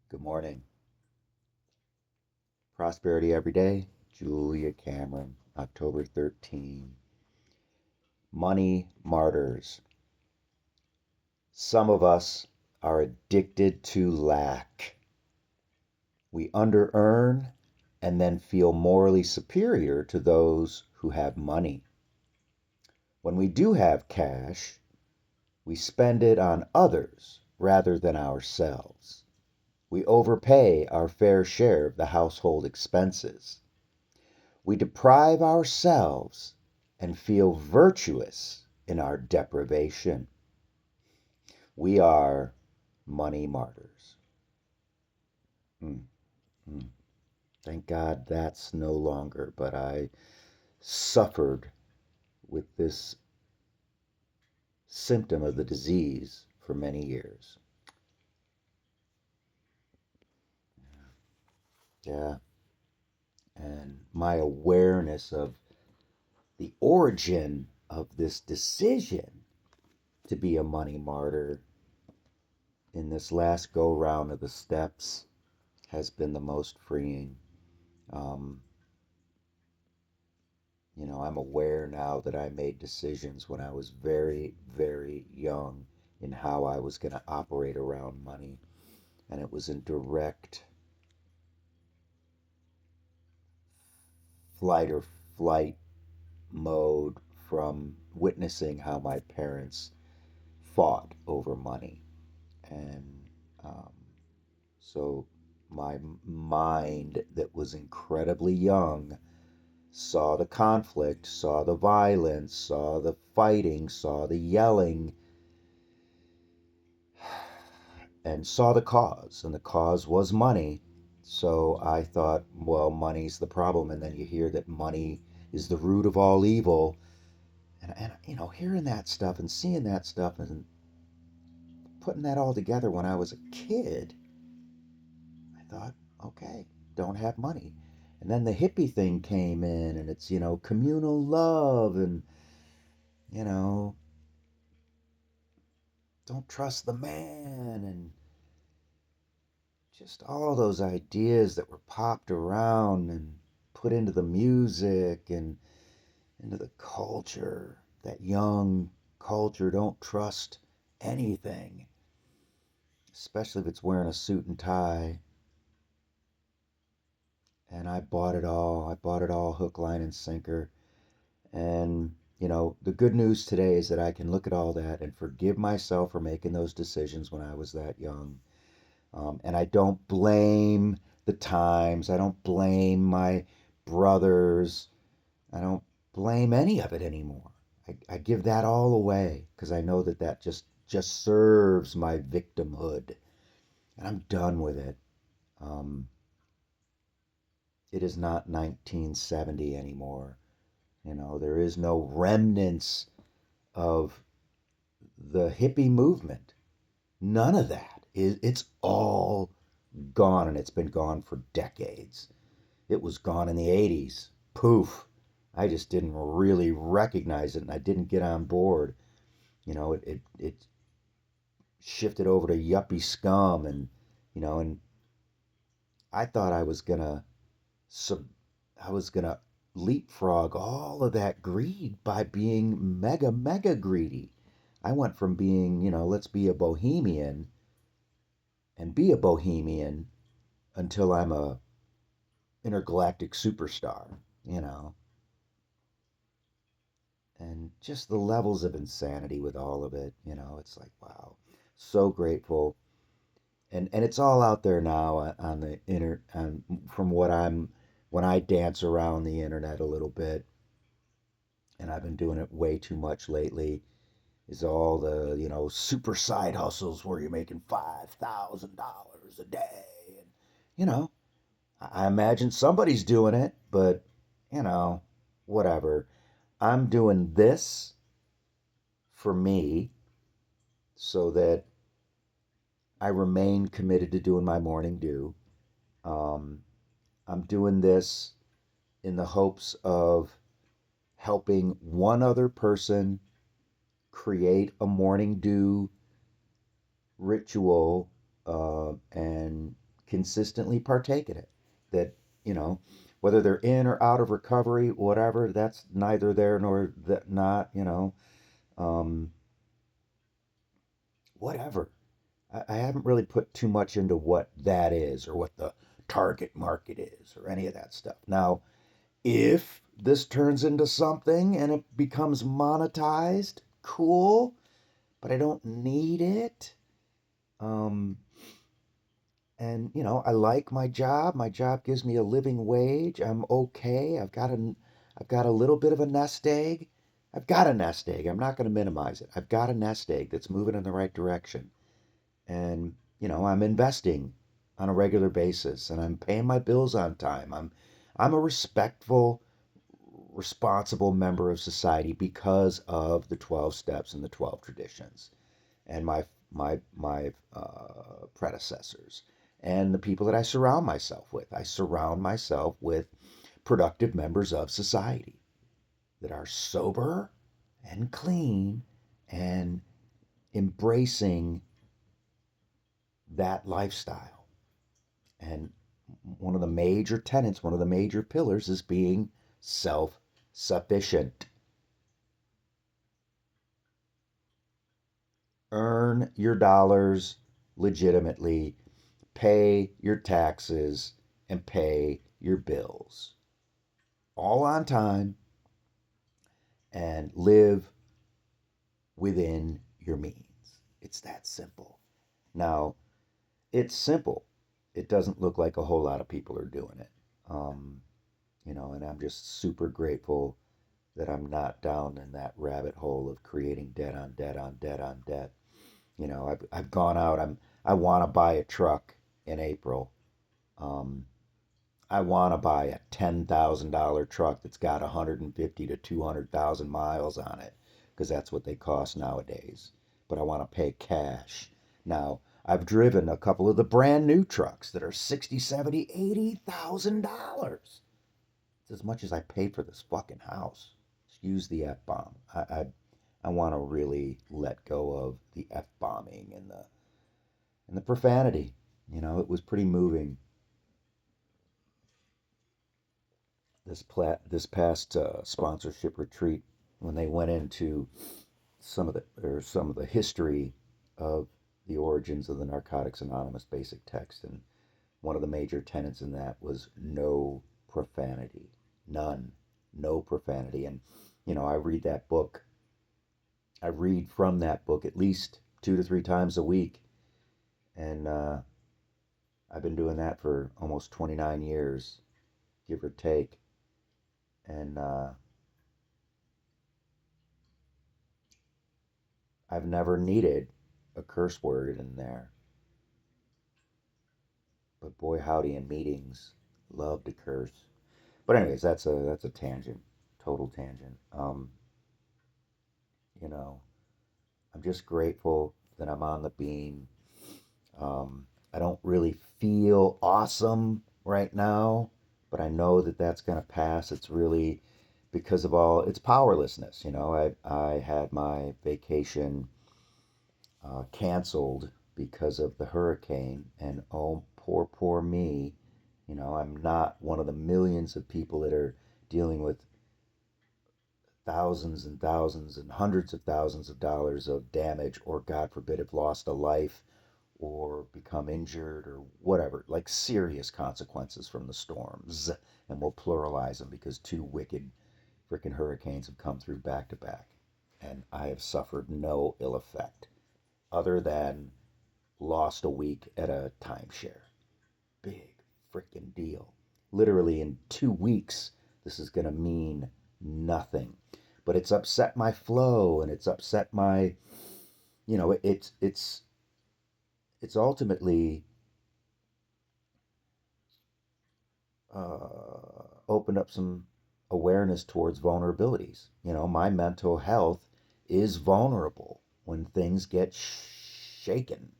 Good morning. Prosperity every day. Julia Cameron, October 13. Money martyrs. Some of us are addicted to lack. We under earn and then feel morally superior to those who have money. When we do have cash, we spend it on others rather than ourselves. We overpay our fair share of the household expenses. We deprive ourselves and feel virtuous in our deprivation. We are money martyrs. Mm, mm. Thank God that's no longer, but I suffered with this symptom of the disease for many years. Yeah, and my awareness of the origin of this decision to be a money martyr in this last go round of the steps has been the most freeing. Um, I'm aware now that I made decisions when I was very, very young in how I was going to operate around money. And it was in direct flight or flight mode from witnessing how my parents fought over money. And um, so my mind, that was incredibly young, saw the conflict, saw the violence, saw the fighting, saw the yelling, and saw the cause. And the cause was money. So I thought, well, money's the problem. And then you hear that money is the root of all evil. And hearing that stuff and seeing that stuff and putting that all together when I was a kid, I thought, okay, don't have money. And then the hippie thing came in, and it's, communal love and, you know, don't trust the man, and just all those ideas that were popped around and put into the music and into the culture, that young culture. Don't trust anything, especially if it's wearing a suit and tie. And I bought it all. I bought it all hook, line, and sinker. And, the good news today is that I can look at all that and forgive myself for making those decisions when I was that young. And I don't blame the times. I don't blame my brothers. I don't blame any of it anymore. I give that all away because I know that just serves my victimhood, and I'm done with it. Um, it is not 1970 anymore. There is no remnants of the hippie movement. None of that. It's all gone, and it's been gone for decades. It was gone in the 80s. Poof. I just didn't really recognize it, and I didn't get on board. It shifted over to yuppie scum, and I thought sub I was gonna leapfrog all of that greed by being mega mega greedy. I went from being, let's be a bohemian and be a bohemian until I'm a intergalactic superstar, you know. And just the levels of insanity with all of it, it's like, wow, so grateful. And it's all out there now on the from what I'm when I dance around the internet a little bit, and I've been doing it way too much lately, is all the, super side hustles where you're making $5,000 a day. And, you know, I imagine somebody's doing it, but, you know, whatever. I'm doing this for me so that I remain committed to doing my morning due. Um, I'm doing this in the hopes of helping one other person create a morning dew ritual, and consistently partake in it. That, you know, whether they're in or out of recovery, whatever, that's neither there nor that not, um, whatever. I haven't really put too much into what that is or what the target market is or any of that stuff. Now, if this turns into something and it becomes monetized, cool, but I don't need it. Um, and I like my job. My job gives me a living wage. I'm okay. I've got a little bit of a nest egg. I've got a nest egg. I'm not going to minimize it. I've got a nest egg that's moving in the right direction. And I'm investing on a regular basis and I'm paying my bills on time. I'm a respectful, responsible member of society because of the 12 steps and the 12 traditions and my predecessors and the people that I surround myself with. I surround myself with productive members of society that are sober and clean and embracing that lifestyle. And one of the major tenets, one of the major pillars is being self sufficient. Earn your dollars legitimately, pay your taxes, and pay your bills all on time, and live within your means. It's that simple. Now, it's simple. It doesn't look like a whole lot of people are doing it. Um, and I'm just super grateful that I'm not down in that rabbit hole of creating debt on debt on debt on debt. I've gone out. I want to buy a truck in April. Um, I want to buy a $10,000 truck that's got 150 to 200,000 miles on it because that's what they cost nowadays. But I want to pay cash. Now, I've driven a couple of the brand new trucks that are 60, 70, $80,000. It's as much as I paid for this fucking house. Use the F bomb. I want to really let go of the F bombing and the profanity. It was pretty moving this past sponsorship retreat when they went into some of the history of the origins of the Narcotics Anonymous basic text, and one of the major tenets in that was no profanity, none, no profanity. And I read that book. I read from that book at least 2 to 3 times a week, and I've been doing that for almost 29 years, give or take. And I've never needed a curse word in there. But boy, howdy, in meetings, love to curse. But anyways, that's a tangent, total tangent. You know, I'm just grateful that I'm on the beam. I don't really feel awesome right now, but I know that that's gonna pass. It's really because of all its powerlessness. I had my vacation canceled because of the hurricane, and oh, poor me. I'm not one of the millions of people that are dealing with thousands and thousands and hundreds of thousands of dollars of damage, or God forbid, have lost a life or become injured or whatever, like serious consequences from the storms. And we'll pluralize them because two wicked freaking hurricanes have come through back to back. And I have suffered no ill effect other than lost a week at a timeshare. Big freaking deal. Literally in 2 weeks, this is going to mean nothing. But it's upset my flow and it's upset my, it's ultimately opened up some awareness towards vulnerabilities. My mental health is vulnerable when things get shaken.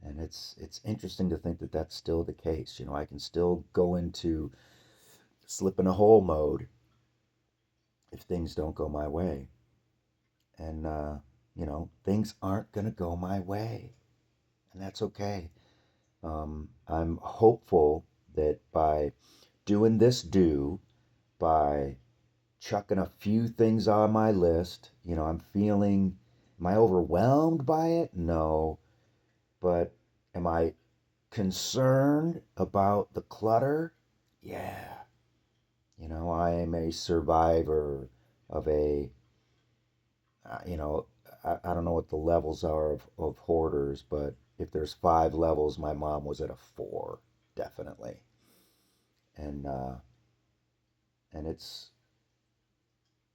And it's interesting to think that that's still the case. I can still go into slip in a hole mode if things don't go my way. And things aren't going to go my way. And that's okay. I'm hopeful that by doing this do, by chucking a few things on my list, I'm feeling, am I overwhelmed by it? No. But am I concerned about the clutter? Yeah. I am a survivor of you know, I don't know what the levels are of hoarders, but if there's 5 levels, my mom was at a 4, definitely. And and it's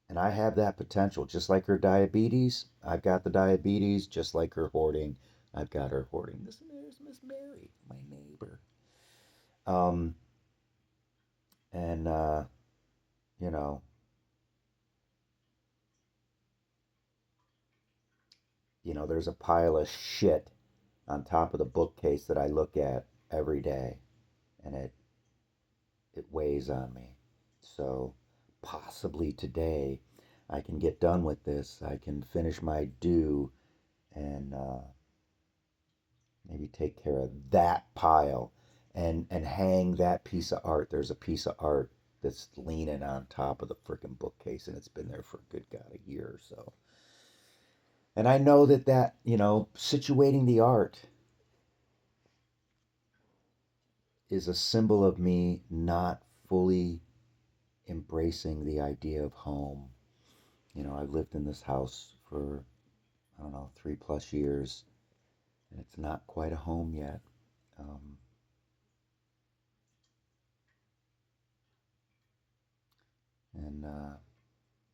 and I have that potential, just like her diabetes. I've got the diabetes, just like her hoarding. I've got her hoarding. This is Miss Mary, my neighbor. Um, and you know, there's a pile of shit on top of the bookcase that I look at every day, and it weighs on me. So possibly today I can get done with this. I can finish my due and maybe take care of that pile and hang that piece of art. There's a piece of art that's leaning on top of the freaking bookcase, and it's been there for good God a year or so. And I know that situating the art is a symbol of me not fully embracing the idea of home. I've lived in this house for, I don't know, 3+ years, and it's not quite a home yet. Um, and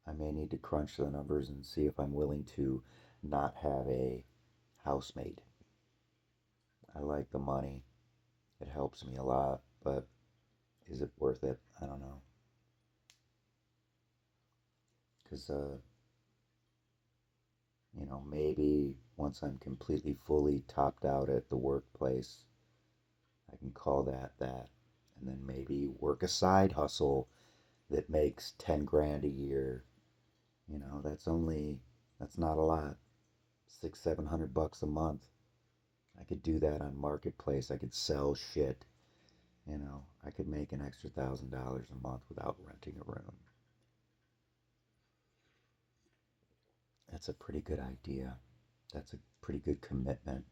I may need to crunch the numbers and see if I'm willing to not have a housemate. I like the money, it helps me a lot, but is it worth it? I don't know. Because, maybe once I'm completely fully topped out at the workplace, I can call that. And then maybe work a side hustle that makes 10 grand a year. That's not a lot. 600-700 bucks a month. I could do that on Marketplace. I could sell shit. I could make an extra $1,000 a month without renting a room. That's a pretty good idea. That's a pretty good commitment.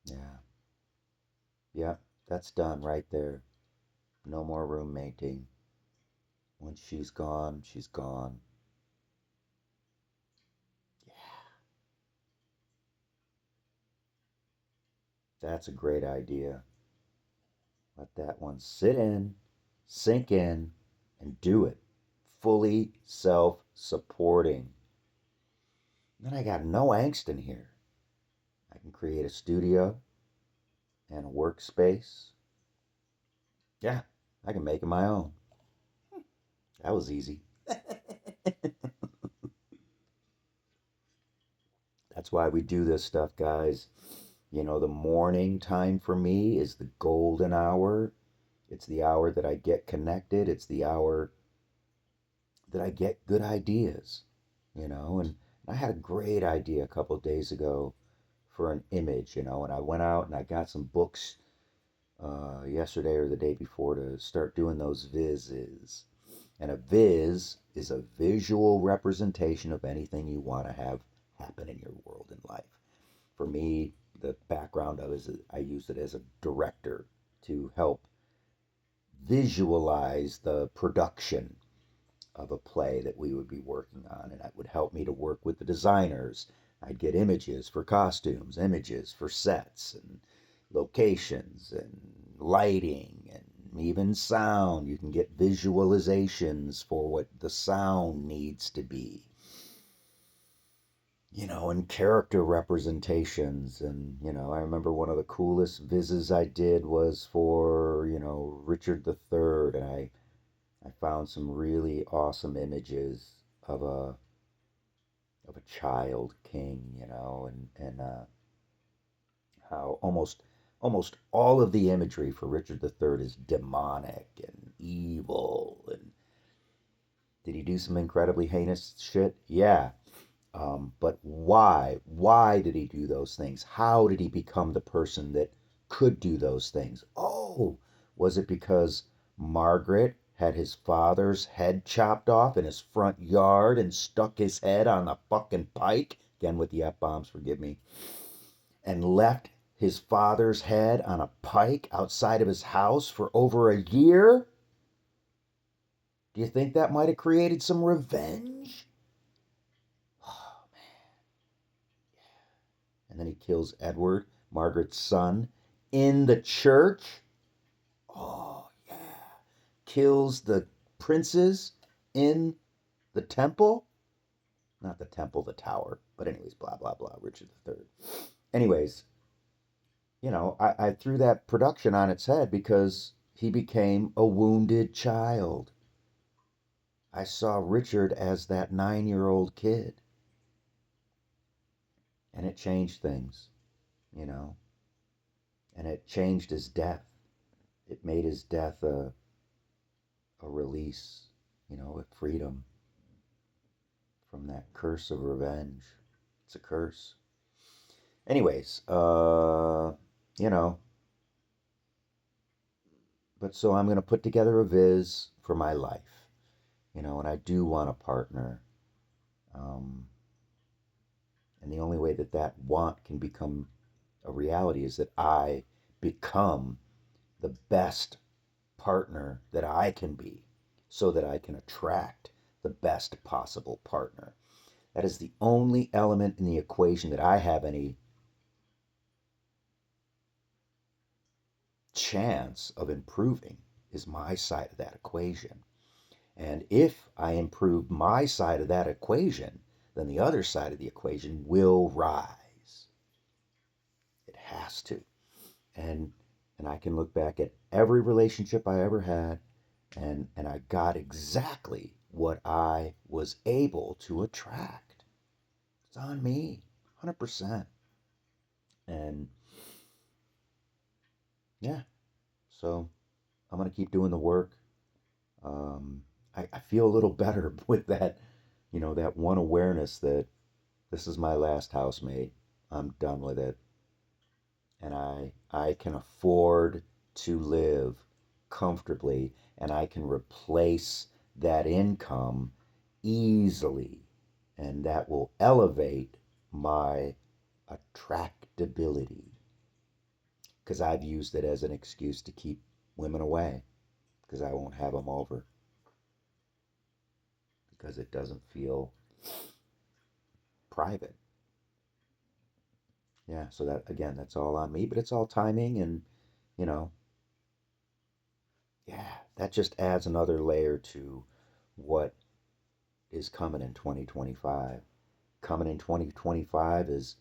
Yeah. Yeah, that's done right there. No more roommating. When she's gone, she's gone. Yeah, that's a great idea. Let that one sit in, sink in, and do it. Fully self supporting. Then I got no angst in here. I can create a studio and a workspace. Yeah, I can make it my own. That was easy. That's why we do this stuff, guys. The morning time for me is the golden hour. It's the hour that I get connected. It's the hour that I get good ideas. And I had a great idea a couple of days ago for an image, and I went out and I got some books yesterday or the day before to start doing those vizzes. And a viz is a visual representation of anything you want to have happen in your world in life. For me, the background of it is I use it as a director to help visualize the production of a play that we would be working on, and that would help me to work with the designers. I'd get images for costumes, images for sets and locations and lighting and even sound. You can get visualizations for what the sound needs to be. And character representations. And I remember one of the coolest vises I did was for Richard the Third, and I found some really awesome images of a child king, and how almost all of the imagery for Richard the Third is demonic and evil. And did he do some incredibly heinous shit? Yeah. But why? Why did he do those things? How did he become the person that could do those things? Oh, was it because Margaret had his father's head chopped off in his front yard and stuck his head on a fucking pike? Again with the F bombs, forgive me. And left his father's head on a pike outside of his house for over a year? Do you think that might have created some revenge? Oh, and then he kills Edward, Margaret's son, in the church. Oh, yeah. Kills the princes in the temple. Not the temple, the tower. But, anyways, blah, blah, blah. Richard III. Anyways, I threw that production on its head because he became a wounded child. I saw Richard as that 9-year-old kid. And it changed things, you know. And it changed his death. It made his death a release, a freedom from that curse of revenge. It's a curse. Anyways, you know, but so I'm going to put together a viz for my life, and I do want a partner. Um, and the only way that that want can become a reality is that I become the best partner that I can be so that I can attract the best possible partner. That is the only element in the equation that I have any chance of improving is my side of that equation. And if I improve my side of that equation, then the other side of the equation will rise. It has to. And I can look back at every relationship I ever had and I got exactly what I was able to attract. It's on me, 100%. And yeah, so I'm going to keep doing the work. Um, I feel a little better with that, that one awareness that this is my last housemate. I'm done with it. And I can afford to live comfortably and I can replace that income easily. And that will elevate my attractability because I've used it as an excuse to keep women away because I won't have them over because it doesn't feel private. Yeah, so that again, that's all on me, but it's all timing and you know, yeah, that just adds another layer to what is coming in 2025. Coming in 2025 is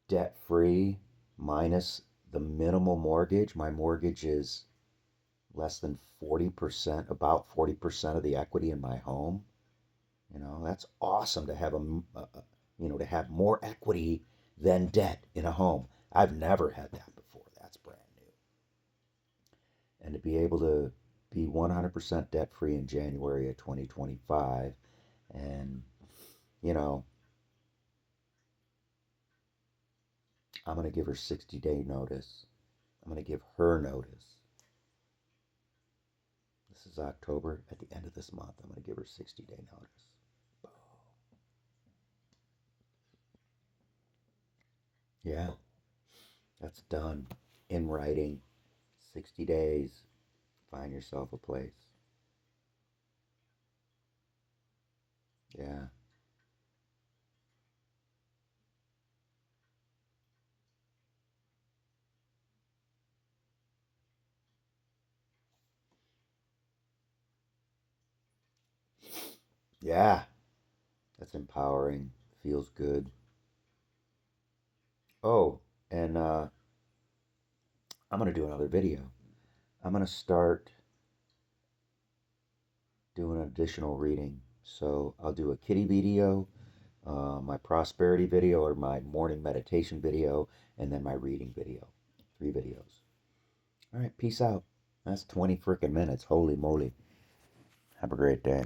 debt free minus the minimal mortgage. My mortgage is less than 40%, about 40% of the equity in my home. That's awesome to have to have more equity than debt in a home. I've never had that before. That's brand new. And to be able to be 100% debt free in January of 2025 and you know, I'm going to give her 60-day notice. I'm going to give her notice. This is October. At the end of this month, I'm going to give her 60-day notice. Yeah, that's done in writing. 60 days. Find yourself a place. Yeah. Yeah. That's empowering. Feels good. Oh, and I'm going to do another video. I'm going to start doing additional reading. So I'll do a kitty video, my prosperity video, or my morning meditation video, and then my reading video. 3 videos. All right, peace out. That's 20 freaking minutes. Holy moly. Have a great day.